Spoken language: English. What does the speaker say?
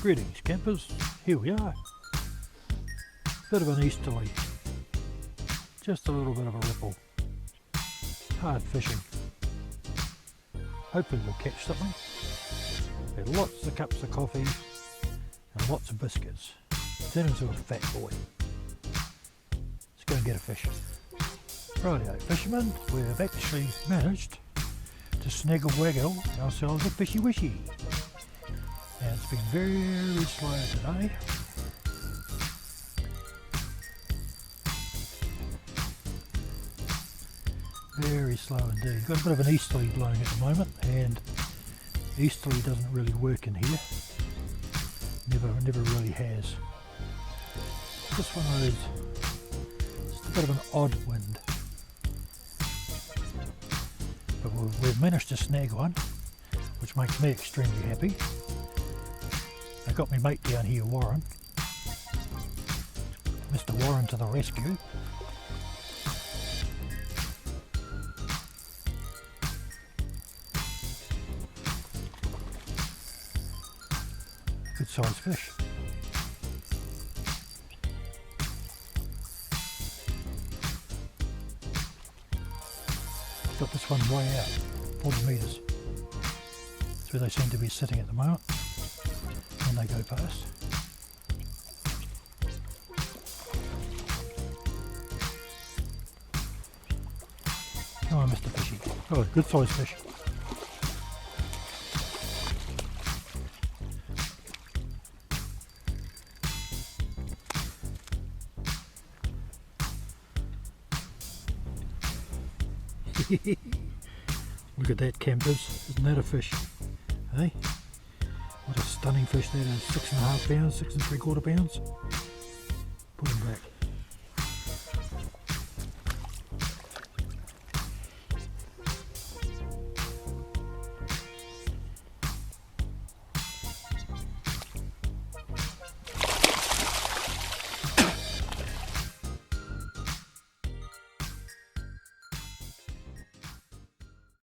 Greetings campers, here we are. Bit of an easterly, just a little bit of a ripple. Hard fishing. Hopefully we'll catch something. Had lots of cups of coffee and lots of biscuits. Turn into a fat boy. Let's go and get a fish. Rightio fishermen, we've actually managed to snaggle waggle ourselves a fishy wishy. And it's been very slow today. Very slow indeed. Got a bit of an easterly blowing at the moment, and easterly doesn't really work in here. Never really has. Just one of those, just a bit of an odd wind. But we've managed to snag one, which makes me extremely happy. I got my mate down here, Warren. Mr. Warren to the rescue. Good sized fish. Got this one way out, 40 metres. That's where they seem to be sitting at the moment when they go past. Come on, Mr. Fishy. Oh, good sized fish. Look at that campers, isn't that a fish? Hey? What a stunning fish that is, 6.5 pounds, 6 3/4 pounds. Put him back.